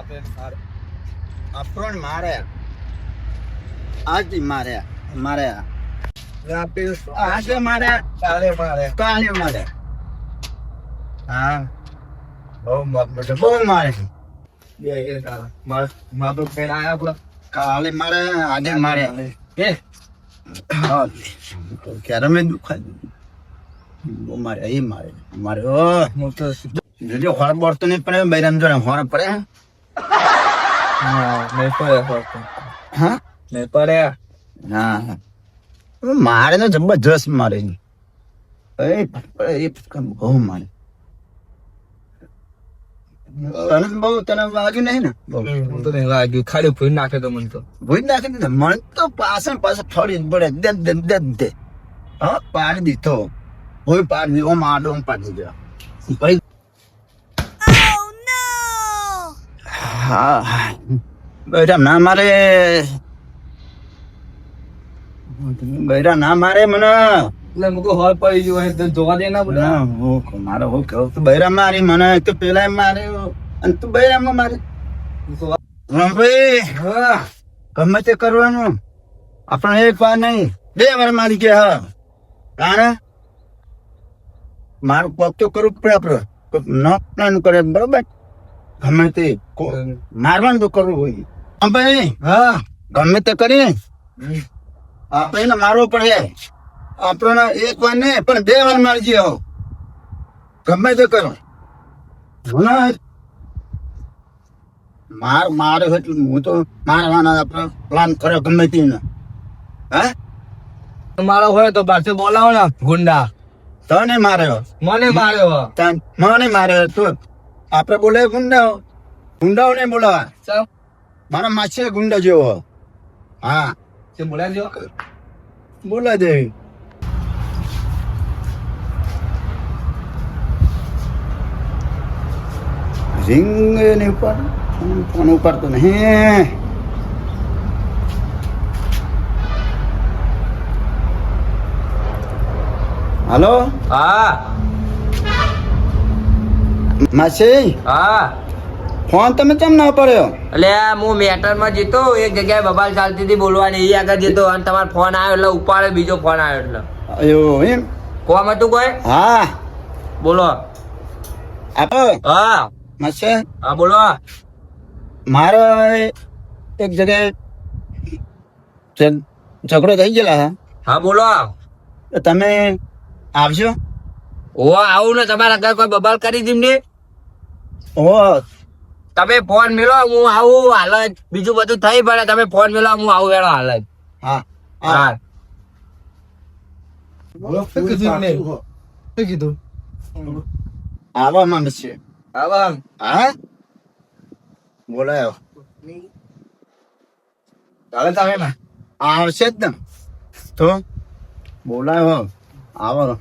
આપણને મારે આજ મારે મારે આજે મારે કાલે મારે હા બહુ મારે કાલે મારે આજે મારે ક્યારે મેં દુખાય મારે એ મારે મારે જો હોર પડતો નહીં પડે બૈરામ જો હોર પડે હા નહીં પડે હા મારે તો જબરજસ્ત મારે બહુ મારે તને બહુ તને વાગ્યું નહીં ને તો નહીં વાગ્યું ખાલી ભૂઈ નાખે તો મને તો ભૂઈ નાખી દીધો મને તો પાછળ ફરી પડે દે હા પાડી દીધો ભૂઈ પાડી દીધો માડો પાડી દીધો ભાઈ હા બૈરા ના મારે બૈરા ના મારે મને એટલે મુકો હોલ પડી ગયો હોય તો જોવા દે ના બોલા મારો હું કહું તું બૈરા મારી મને તો પેલા મારે અને તું બૈરામાં મારે ભાઈ હા ગમે તે કરવાનું આપણે એક વાર નહીં 2 વાર મારી કે હા કારણ મારું પગ તો કરવું પડે આપડે ન પ્લાન કરે બરોબર ગમે તે મારવાનું તો કરવું હોય ભાઈ હા ગમે તે કરી આપણે એને મારવો પડે આપણને એક વાર નહીં પણ 2 વાર મારજે હો ગમે તે કરો મારે એટલે હું તો મારવાના આપણે પ્લાન કર્યો ગમે તે હા મારો હોય તો બહારથી બોલાવો ને ગુંડા તને માર્યો મને માર્યો મને માર્યો તો આપણે બોલે ગુંડાઓ ને બોલાવા ચાલ મારા માછે ગુંડા જેવો હા તે બોલાવી દો બોલા દે રિંગ ને ઉપર ફોન ઉપર તો નહીં હાલો હા માસી હા ફોન તમે કેમ ના પડ્યો એટલે હું મેટર માં જતો એક જગ્યાએ બબાલ ચાલતી હતી બોલવાની એ આગળ જતો અને તમારો ફોન આવ્યો એટલે ઉપાડે બીજો ફોન આવ્યો એટલે એવું એમ કોમ હતું કોઈ હા બોલો આપો હા માસી હા બોલો મારો એક જગ્યાએ ઝઘડો થઈ ગયેલા હા બોલો તો તમે આવશો ઓ આવું ને તમારા આગળ કોઈ બબાલ કરી દીમ ને ઓ તમે ફોન મેળો હું આવું હાલત બીજું બધું થઈ પડે તમે ફોન મેળો હું આવું વેળો હાલત હા હા કીધું આવા માંગે છે આવા હા બોલાયો ચાલે તમે ને આવશે જ ને તો બોલાયો આવો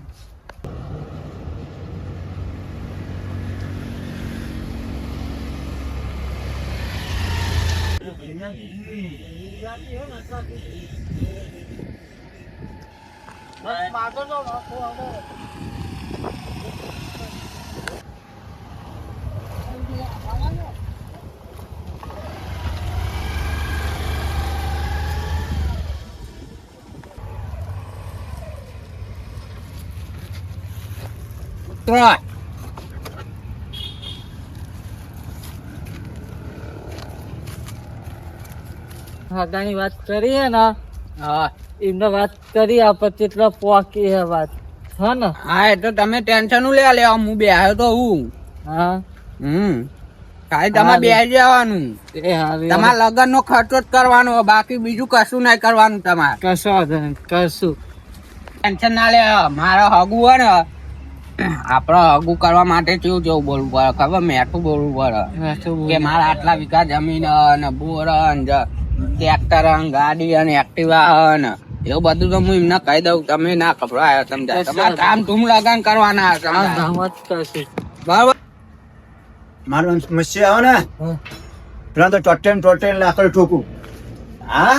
ની વાત કરીએ ને હા એમને વાત કરી આપણે કેટલા પોકી હે વાત હા ને હા એટલે તમે ટેન્શન લે લેવા હું બે આવ્યો તો હું હા ખાલી તમારે બે જવાનું એ હારી તમારા લગ્ન નો ખર્ચો જ કરવાનો બાકી બીજું કશું નહીં કરવાનું તમારે કશું કરશું ટેન્શન ના લે મારો હગું હોય ને આપડે હગું કરવા માટે કેવું જેવું બોલવું પડે ખબર મેઠું બોલવું પડે કે મારા આટલા વીઘા જમીન ને બોર ટ્રેક્ટર ગાડી અને એક્ટિવા ને એવું બધું તો હું એમને કહી દઉં તમે ના ખબરાયો સમજાય તમારે કામ ધૂમ લગન કરવાના ધામત કરશું બરાબર મારું સમસ્યા આવે ને પેલા તો ટોટેલ લાકડ ઠોકું હા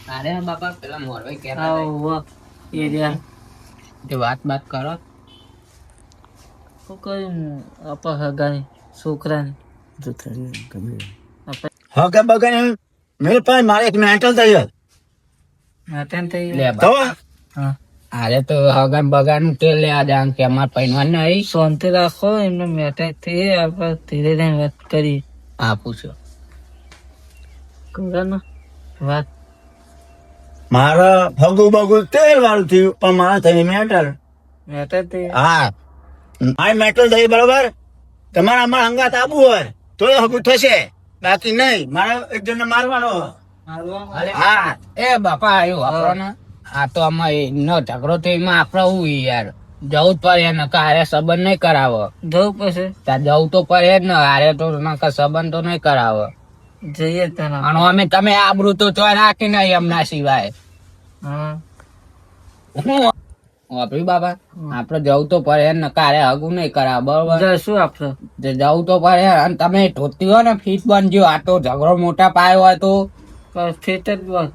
અરે બાપા પેલા મોરવાઈ કહેતા હા હતા. વાહ એ રહ્યા તે વાત કરો. શું કર્યું આપા હગાની છોકરાની હા કે બગન મેલ પાય મારે એક મેન્ટલ થઈ ગયો અટેન્ડ થઈ લે ગયો. તો હા અરે તો હગન બગાન તેલ લેવા જાણ કે અમાર પૈનવાન નહીં. શાંતિ રાખો એમને મેટાઈ થઈ આપણે ધીરે ધીરે વાત કરી હા પૂછો. કરો ને વાત મારા ભગુ બગુ તેલ વાળું થયું પણ મારા થઈ મેટલ મેટાઈ થઈ હા મારે મેટલ થઈ બરોબર તમારે અમારા અંગાત આબુ હોય તો એ હગું થશે બાકી નહીં મારે એક જણને મારવાનો હા એ બાપા આવ્યો આપણો ને આ તો આમાં નો ઝઘડો થઈ એમાં આપડે હું યાર જવું જ પડે ને કારે સંબંધ નહીં કરાવો. જવું પછી ત્યાં જવું તો પડે જ ને હારે તો નકર સંબંધ તો નહીં કરાવો. જઈએ તને અને અમે તમે આબરૂ તો ચોય રાખી નહીં એમના સિવાય. હા હું વાપરી બાબા આપડે જવું તો પડે ને કારે હગું નહીં કરાવ બરોબર. જઈશું આપણે તે જવું તો પડે અને તમે ધોતી હોય ને ફીટ બનજો. આ તો ઝઘડો મોટા પાયો હોય તો ફીટ જ વાત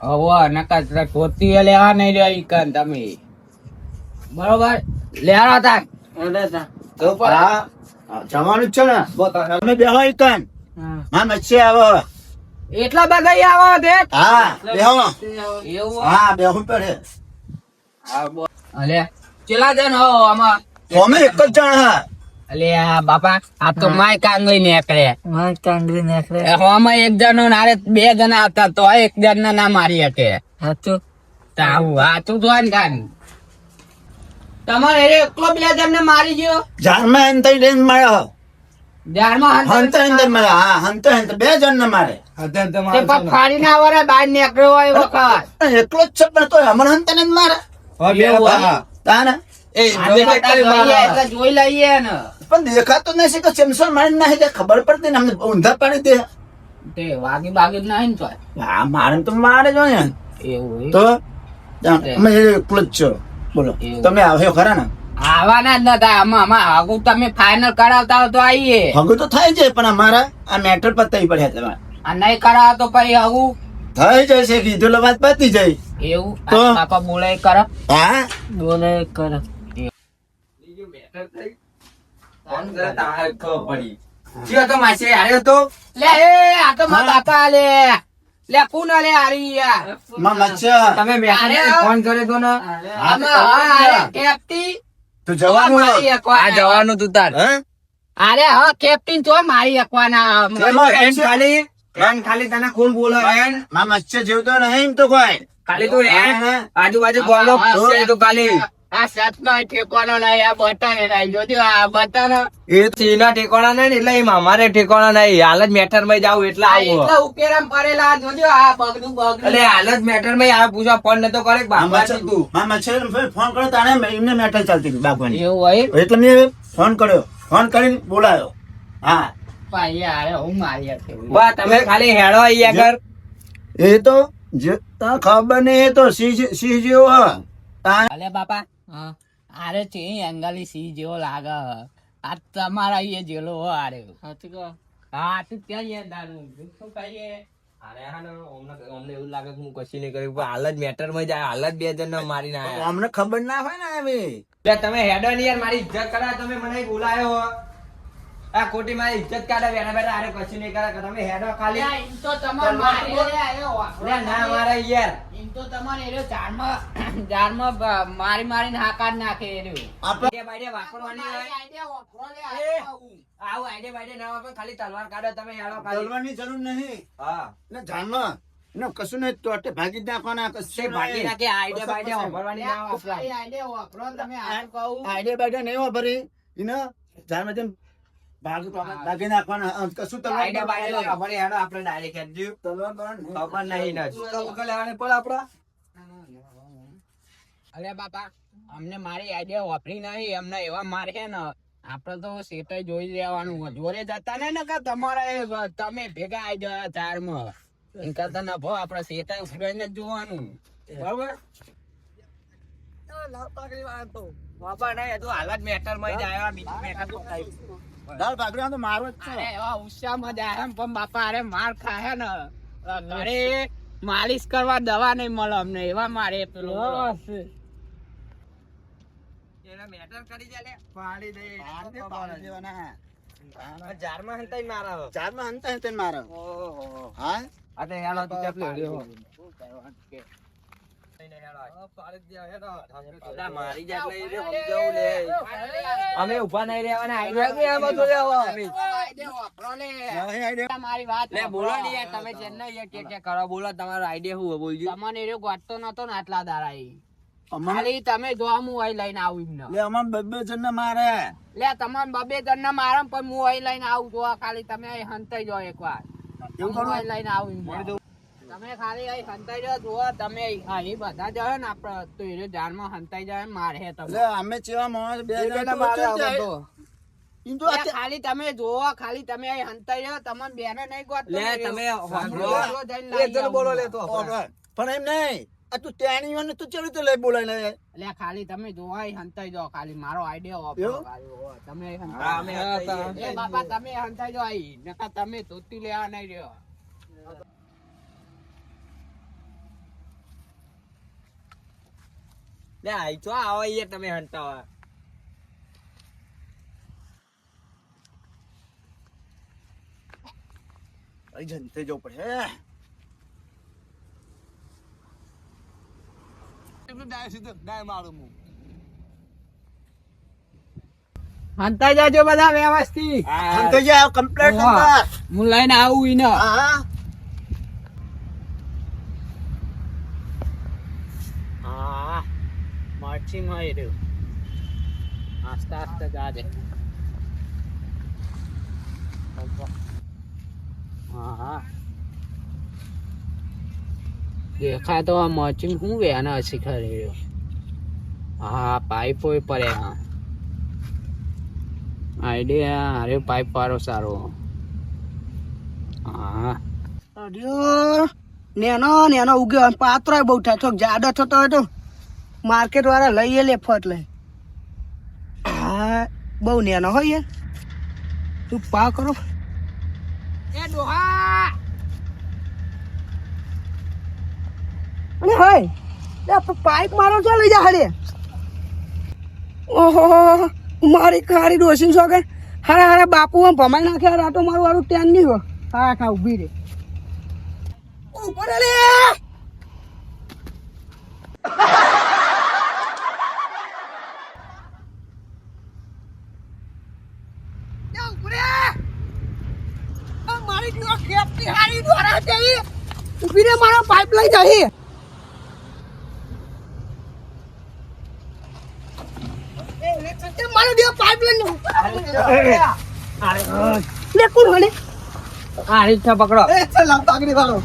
હવે નકર ધોતી લેવા નહીં લ્યો ઈ કન તમે બરોબર લેવા તા હા જવાનું જ છે ને તમે બેહો એકન હા હા મચ્છી આવો એટલા બધા આવો તે હા બેહો એવું હા બેહું પડે અલે ચેલા જણ હો આમાં અમે એક જ જણ હા અલે આ બાપા આ તો માય કાંગલી નીકળે. મારે કાંગરી નાખરે આમાં એક જણો નારે બે જણા હતા તો એક જણ ના મારી શકે. હાચું વાતું તો કાન તમારે એકલો બે જણ ને મારી ગયો. જારમાં હંતાઈ ડેન માર્યો જારમાં હંતા હંતા માર્યા હા હંતા હંતા બે જણ ને મારે તે પગ ફાડી ના વરે બહાર નીકળ્યો હોય એ વખત. એકલો જ છે પણ તો અમર હંતા ને જ મારે તાને આજે તો જોઈએ એટલે જોઈ લઈએ ને પણ દેખાતો નથી કે ચેમસોન મારી નાખી દે ખબર પડતી ને અમને ઊંધા પાડી દે તે વાગી બાગી જ નહીં ને તોય. હા મારે તો મારે જો ને એવું તો અમે એકલો જ છો બોલો એવું. તમે આવ્યો ખરા ને આવવાના જ નતા આમાં આગળ તમે ફાઇનલ કરાવતા હો તો આવીએ. હગું તો થાય છે પણ અમારા આ મેટર પતાવી પડ્યા તમારે આ નહીં કરાવો તો પછી આગું થઈ જશે કીધું વાત પતી જાય એવું તો? આ બાપા બોલે કરો. હા બોલે કર લે એ આ તો મારા બાપા લે લે કોણ લે હારી યાર માં મચ્છા તમે ફોન કર્યો તો ને આમાં અરે કેપ્ટી તું જવાનું મારી એકવાના. જવાનું તું તાર હે અરે હા કેપ્ટન તો મારી એકવાના એમાં ખાલી તને કોણ બોલો માં મચ્છા જેવતો નહીં એમ તો કોઈ ખાલી તું હા, આજુબાજુ બોલો. તું ખાલી આ સતનો ઠેકોનો નહીં આ બટન નહીં જોજો આ બટન એ સીના ઠેકોણા નહીં ને એટલે એમ અમારે ઠેકોણા નહીં હાલ જ મેટર માં જાવ એટલે આવું એટલા ઉકેરામ પડેલા જોજો આ બગડું બગડું એટલે હાલ જ મેટર માં આ પૂછવા ફોન નતો કરે કે માં બાપા મચ્છા તું માં મચ્છા ફોન કર્યો તાણે એમને મેટર ચાલતી હતી બાગવાની એવું હોય એટલે મેં ફોન કર્યો ફોન કરીને બોલાયો હા ભાઈ અરે હું મારી હતી બા તમે ખાલી હેડો અહીં આગળ એ તો જે તા ખબર નહીં એ તો સિંહ જેવો હ તા- અલે બાપા અરે છે અંગાલી સી જેવો લાગે આ તમારા એ જેલો હો અરે હા તું ત્યાં યાર દારૂ શું કહીએ અરે હા ને અમને એવું લાગે કે હું કશું નહીં કર્યું પણ હાલ જ મેટર માં જાય હાલ જ બે જણ મારીને આયા અમને ખબર ના હોય ને હવે એટલે તમે હેડો ને યાર મારી ઇજ્જત કરા તમે મને બોલાયો હો આ ખોટી મારી ઇજ્જત કાઢે બેઠા બેઠા અરે કશું નહીં કરે તમે હેડો ખાલી યા, એમ તો તમારે મારી લે, આયો વાપરો અરે ના મારે યાર એમ તો તમારે એરો ઝાડમાં મારીને હાકાર નાખે એરો. આપણે બાઈડે વાપરવાની હોય મારી idea વાપરો લે, એ. આયો આવું. આવું આઈડે બાઈડે ના વાપરો ખાલી તલવાર કાઢો તમે હેડો ખાલી બોલવાની જરૂર નહીં હા ને જાનમાં ને કશું નહીં તો અટે ભાગી જ નાખવાના તે કશું ભાગી નહીં. નાખે આઈડે બાઈડે વાપરવાની ના યા, વાપરાય મારી idea વાપરો તમે આમ કહું. આઈડિયા બાઈડિયા નહીં વાપરી એને જાનમાં જેમ ભાગી નાખવાના કશું તલવાર આઈડે બાઈડે વાપરી હેડો આપણે ડાયરેક્ટ હેડજો તલવાર બળવાર નહીં. ખબર નહીં ને લેવાને પણ આપડા અરે બાપા અમને મારી આઈડિયા વાપરી નહીં એમને એવા મારે છે ને આપડે તો સેટાઈ જોઈ લેવાનું જોડે જતા ને ને કે તમારે તમે ભેગા આવી ગયા ચારમાં એમ કરતા નફો આપડે સેટાઈ ઉભરાઈને જ જોવાનું બરોબર. બાપા નહીં હજુ હાલ જ મેટર માં જ આવ્યા બીજું મેટર પતાવ્યું દાળ ભાગરી તો મારો જ છે અરે એવા ઉત્સાહમાં જાય એમ પણ બાપા અરે માર ખાય ને ઘરે માલિશ કરવા દવા નહીં મળે અમને એવા મારે પેલો બસ. એના મેટર કરી જાય લે. પાડી દેવાના. જારમાં હંતાઈ મારા ચારમાં હંતા હંતા મારો. હા? અરે હેલો તું ચાપ લે મારી જાત લઈ રે સમજાવું લે અમે ઉભા નહીં રહેવાના આઈડિયા મારી વાત લે બોલો ને યાર તમે ચેન્નઈ કે કરો બોલો તમારો આઈડિયા શું બોલજો તમને એ ગોતતો નતો ને આટલા દાડા ખાલી તમે જો હું અહીં લઈને આવું એમને લે અમાર બબ્બે જણ ને મારે. લે તમને બબે જણ ને મારમ પણ હું અહીં લઈને આવું જો ખાલી તમે અહીં હંતાઈ જાઓ એકવાર એવું હું કરું? અહીં લઈને આવું એમને. તમે ખાલી અહીં હંતાઈ જાઓ જુઓ તમે અહીં બધા જાઓ ને આપડે તો એ જાનમાં હંતાઈ જાય ને મારે તમને લે અમે ચેવા માણસ બે જણ તો મારે ચેમ જાય? તો. ઈમ તો લે, અત્યારે- ખાલી તમે જોવો ખાલી તમે અહીં હંતાઈ જાઓ તમને બેને નહીં ગોતતો લે, ને તમે રોજ સાંભળો. રોજ જઈને લાવી આવું. ઓહો. પણ એમ નહીં આ તું તેણીઓ ને તું ચેવી રીતે લઈ બોલાય લે? લે ખાલી તમે જોવો અહીં હંતાઈ જાઓ ખાલી મારો આઈડિયા એવું? તમે અહીં હા, અમે હંતાઈ હતા. જાઓ. એ બાપા તમે હંતાઈ જાઓ અહીં નકર તમે ધોતી લેવા નહીં રહ્યો લે આઈ છો આવો યાર તમે હંતાવા અહીં જનતે જવું પડે હે. હંતાઈ જાજો બધા વ્યવસ્થિત જનતે જાય કમ્પ્લેટ ઓહો. હું લઈને આવું ઈને હા હા માર્ચિંગ હોય રહ્યું આસ્તા આસ્તા જાજે હા હા દેખાય તો આ મર્ચિંગ શું વેના શીખર રહ્યો હા પાઇપો પડે હા આઈડિયા અરે પાઇપ વાળો સારો હા નેનો નેનો ઉગ્યો પાત્રો બહુ થાય થોક જાડો થતો હોય તો માર્કેટ વાળા લઈએ લે ફટ લઈ હા બહુ નેનો હોય યાર તું પા કરો એ ડોહા અને હોય પાઇપ મારો છો લઈ જા હડે ઓહો મારી ખારી ડોસીન છો કે હારા હારા બાપુ આમ ભમાઈ નાખ્યા રાતો મારું વાળું ત્યાં નહીં હોય હા ખા ઉભી રે ઉપર લે મારી દીવા ખેપતી હારી દ્વારા જઈ ઉભી રે મારા પાઇપ લઈ જઈ મારો દીવા પાઇપ લઈ લે કોણ હણે આ રીતના પકડો એ ચલ આ પાગડી વાળો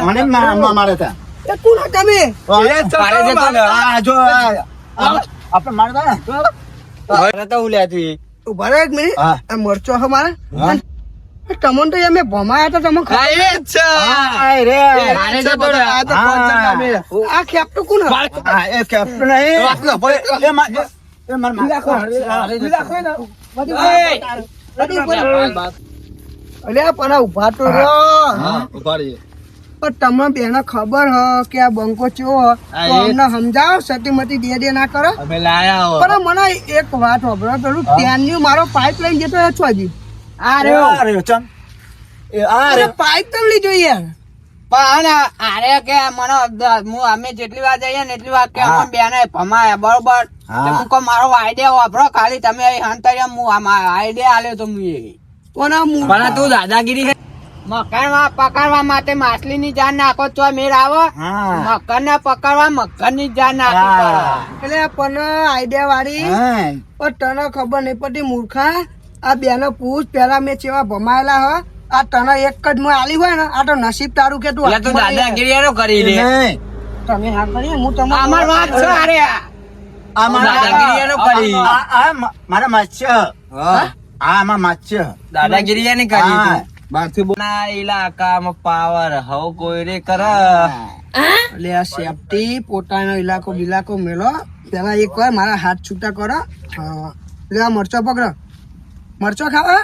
મને મારે તા એ કોણ હે તમે આ જો આપણે મારતા ને અરે તો ઉલ્યા તું ઉભા રહો એક મિનિટ હા. આ મરચો હે મારા હા. તમને તો અમે ભમાયા હતા તમે આય રે મારે જતો રહે. આ તો કોન્સર્ટ નામે. આ ખેપટું કોણ હે? હા એ કેપ્ટન નહીં એ માર અલ્યા પણ આ ઉભા તો રહ્યો પણ તમને બેને ખબર હ કે આ બંકો ચેવો હ તો અમને સમજાવો સતીમતી દે ના કરો અમે લાયા પણ મને એક વાત ખબર પેલું ત્યાંની મારો પાઇપ લઈને જતો એ છોજી આ રહ્યો ચમ એ આ રે પાઇપ તો લીધો યાર પણ આરે કે મને હું અમે જેટલી વાર જઈએ ને એટલી વાર કે અમે બેને ભમાયા બરોબર હા. તો હું કહું મારો આઈડિયા વાપરો ખાલી તમે અહીં હંતાઈ હું આઈડિયા આલ્યો તો મુએ કોના મૂળ પણ તું દાદાગીરી હે મકાનમાં પકડવા માટે માછલી ની જાન નાખો તો મેળ આવે હા મકર ને પકડવા મકર ની જાન નાખી એટલે પણ આઈડિયા વાળી હા પણ તને ખબર નહીં પડતી મૂર્ખા આ બેનો પૂછ પેલા મેં ચેવા ભમાયેલા હ આ તને એક જ માં આલી હોય ને આ તો નસીબ તારું કે તું એટલે તું દાદાગીરી એનો કરી લે નહીં તમે હા કરીએ હું તમને અમાર વાત છે અરે દાદાગીરી એનો કરી મારા માછ્ય હા આમાં માછ્ય દાદાગીરી એની કરી હા. તું બાકી બોના ઇલાકામાં પાવર હવ કોઈ રે કર એટલે આ સેફટી પોતાનો ઇલાકો મેલો પેલા એક વાર મારા હાથ છૂટા કરો હા એટલે આ મરચો પકડો મરચો ખાવા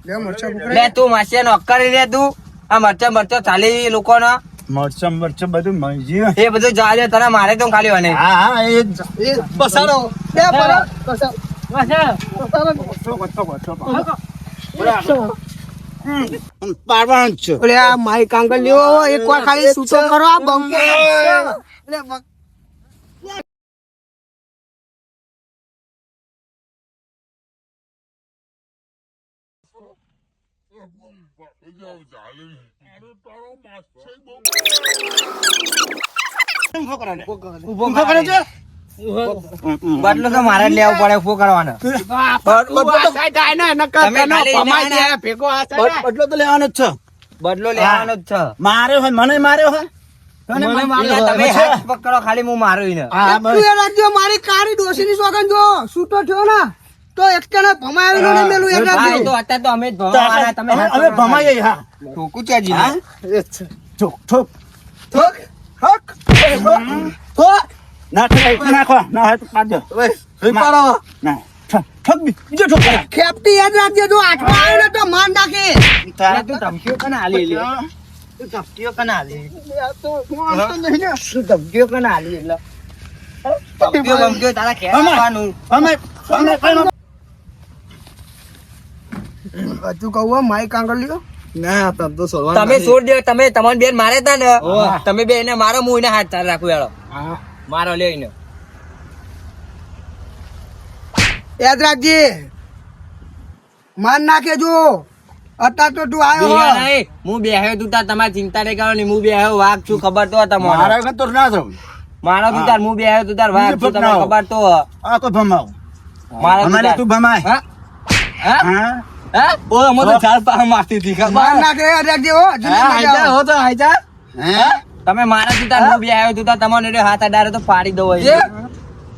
લે મરચા પકડે. લે તું માસે નોક કરી લે તું આ મરચા ચાલી લોકોનો મરચમ બધું મળી એ બધું જવા દે તને મારે તો ખાલી હોય હા હા એ જ. એ બસાડો. બે પરો. બસાડો. પાડવાનું જ છે. ઓલે આ માઈ કાંગલ લ્યો એક વાર ખાલી સૂતો કરો આ બંકે. લે બક. ઊભો કરે છે? બદલો તો મારે જ લેવું પડે ઉભો કરવાનો તમે ખાલી બદલો તો લેવાનો જ છે. બદલો લેવાનો જ છે માર્યો હોય મને માર્યો હોય એટલે તમે હાથ પકડો ખાલી હું મારું ઈને. હા એટલું એ રાખજો મારી કાળી ડોશીની સોગન જો સૂતો થયો ને તો એક જણા ભમાયેલો ને મેલું એક હા, એ રાખજો. તો અત્યારે તો અમે જ ભણવાના, તમે હાથ હવે પકડો. ભમાઈએ હા ઠોકું છે હજી. હા? ઠોક ઠોક થોક, થોક, થોક. ના ઠોક નાખો ના હોય તો પાડ દો ના ઠોક બીજો ઠોક કરા. ખેપટી યાદ રાખજે જો આઠમાં આવ્યો ને તો માન નાખે. અરે તું ધમકીઓ કને આલી લે? તું ધમકીઓ કને આલી? તું ધમકીઓ કને આલી એટલે? ધમકીઓ તારા ઘેર આવવાનું. અમે કઈ હજુ કહું હો, માઈ કાંગલ લ્યો. તમે છોડ દો તમે તમારી બેન મારે તા ને તમે બે એને મારો હું એને હાથ ચાલ રાખું હેડો મારો લે એને. યાદ રાખજે માન નાખે જો અત્યારે તો તું આવ્યો બીજા હો. નહીં, હું બેહ્યો તું તાર તમારે ચિંતા નહીં કરવાની. હું બેહ્યો વાઘ છું ખબર તો તમારે મારા વગર તો ના જાઉં. મારો તું તાર હું બેહ્યો તું તાર વાઘ છું તમને ખબર તો આ તો ભમાવ મારો તું અમારે તાર. તું ભમાય હા? હા? હા હા? ઓ અમે તો ચાર પાર મારતી હતી ખબર? માન નાખે યાદ રાખજે હો. હજુ હા, નહીં આઈ જા, મજા હો તો આઈ જા. હે તમે મારા તું તાર હું બેહ્યો તું તાર તમને હાથ અડાડે તો પાડી દો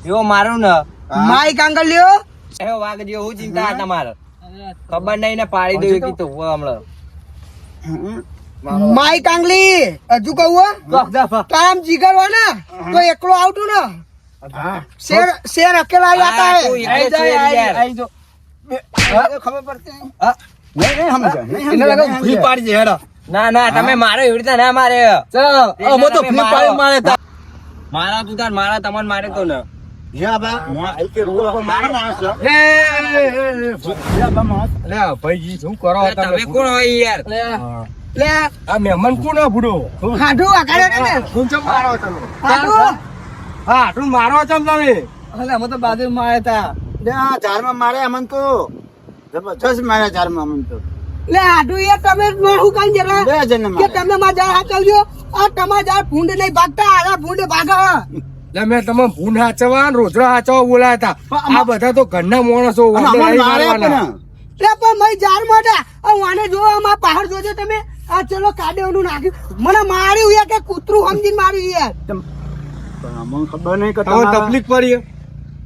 એવો મારું ને આવે. માઈ કાંગલ લ્યો. એવો વાઘ જેવો હું ચિંતા તમારે ખબર નહીં ને પાડી દઉં કીધું હમણાં માઈ કાંગલી હજુ કહું હો. તારામ જીગર હોય ને તો એકલો આવતું ને શેર અકેલા જાતા હા, તું હે. એકલો છે યાર. ખબર પડતી નહીં સમજાય નહીં સમજાય. ના ના તમે મારો એવી રીતે ના મારે મારા તું તાર મારા તમને મારે તો ને યા બા મોં આઈ કે રૂવો મારા માણસ છે. યા બા મોં. તમે કોણ હોય યાર લે ખાધું આકારે તમે ખાધું યા ઝાડમાં મારે અમન તો જબરજસ્ત મારે ઝાડમાં અમન તો લે આડું એ તમે શું કાઈ જરા બે જણને કે મારે. તમે માં જા હાચવજો આ તમારા જા ભૂંડ નહીં ભાગતા આ ભૂંડ ભાગે મેં તમે ભૂન હાચવા રોજડા હાચવા બોલાયા હતા આ બધા તો ઘરના માણસો અને અમન મારે પણ લે પણ મય જાર માટે આ વાને જો આમાં પહાડ જોજો તમે આ ચલો કાડેવનું નાખ્યું મને માર્યું યાર કે કૂતરું સમજીને માર્યું યાર પણ અમને ખબર નહીં કે તમને તકલીફ પડી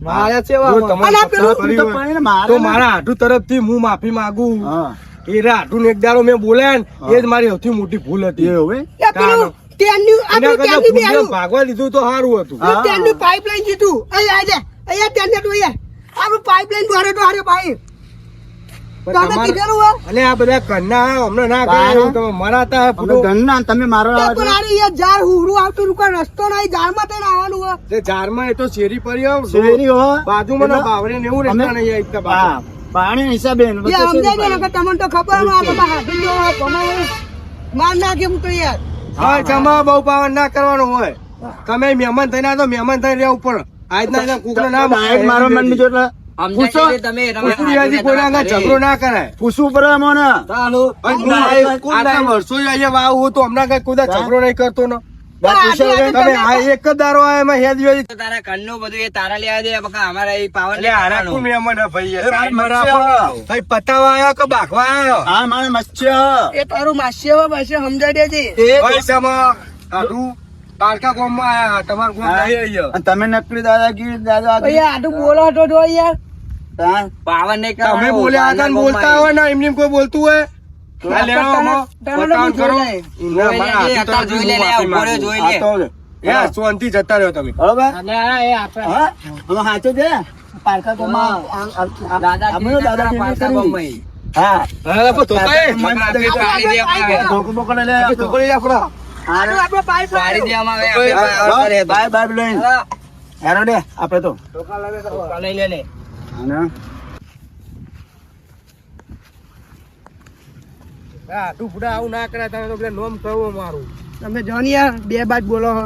મારે છે જો તમને અને તકલીફ પેલું પડી તો હોય, પણ એને મારે તો ને. મારા હાટુ તરફથી હું માફી માંગુ હા એ હાટુ એક દાડો મેં બોલ્યા ને એ જ મારી સૌથી મોટી ભૂલ હતી એવું હે? લે પેલું તેનું એના આપણું કરતા તેનું બી ભૂલને આવ્યું ભાગવા લીધું તો સારું હતું હા. તેનું પાઇપલાઇન જીતું અહીંયા આજે અહીંયા તેને તો અહીંયા આપણું પાઇપલાઇન દ્વારા તો હારે ભાઈ પણ તમે તમારે- કીધેલું હો અને આ બધા ઘરના હમણાં ના કરે હા. એવું તમે મરાતા હે આપણે ફૂટો. ઘરના ને તમે મારો તો પણ આરે યાર ઝાડ હુરું આવતું રૂકા રસ્તો નહીં ઝાડમાં થઈને આવવાનું હો તે ઝાડમાં એ તો શેરી પડી આવ શેરી હો બાજુમાં ના એટલે બાવરી ને એવું અમે- રહેતા નહીં આ એકતા હા બાજુ. પાણી હિસાબે ને એ વચ્ચે શેરી સમજાય ને પાડી. કે તમને તો ખબર હોય આ બધા હાથી જો ભમાય માર નાખે હું તો યાર હા જમા બહુ પાવન ના કરવાનો હોય તમે મહેમાન થઈને આ તો મહેમાન થઈને રહેવું પડે આજના કુકનો ના ડાયરેક્ટ મારો મન બીજો એટલે પૂછો. તમે કોઈના આગળ ઝઘડો ના કરાય પૂછવું પડે અમને આટલા વર્ષો અહીંયા વાવ હું તો હમણાં કઈ કોઈ દાડો ઝઘડો નહીં કરતો ને વાત પૂછો વગર તમે આ એક જ દારો આ એમાં હેદ વેદ તારા ઘરનું બધું એ તારા લેવા દે બકા અમારા એ પાવર એટલે આરા કોણ મહેમાન હે ભાઈ એ મારે મરશે હો. ભાઈ પતાવા આવ્યો કે બાખવા આવ્યો હા મારે મચ્છર એ તારું માસ્ય હો માસ્ય સમજાઈ દેજે ભાઈ સમા આટલું પારકા ગામમાં આયા તમારા ગામ નહીં અહીંયા અને તમે નકલી દાદાગીરી દાદા ભાઈ આડું બોલો તો જો યાર હા? પાવર નહીં તમે કરવાનો. બોલ્યા હતા ને બોલતા હોય ને એમને કોઈ બોલતું હોય આ લેવો આમાં. બતાવ કરો જોઈ ના, મારા હાથું અત્યારે જોઈ લે, તરફથી હું લે, માફી જોઈ માંગુ. લે. આ તો એ શાંતિ જતા રહ્યો તમે બરોબર લે હા હવે સાચું છે પારકા ગામમાં દાદાગીરી અમે દાદાગીરી પારકા કરી. ગામમાં. હા હા પણ તો કઈ? પાડી દેવામાં આવે. ધોકો બોકો લઈ લે ધોકો લઈ લે આપણો. આપણે પાઇપ પાડી દેવામાં આવે. આપણે બાય બાય લઈને હેરો દે આપણે તો લઈ લે લે અને હા તું બુડા આવું ના કરે તને તો પેલા નોમ કરવો મારું. તમે જાણી યાર બે બાદ બોલો છો.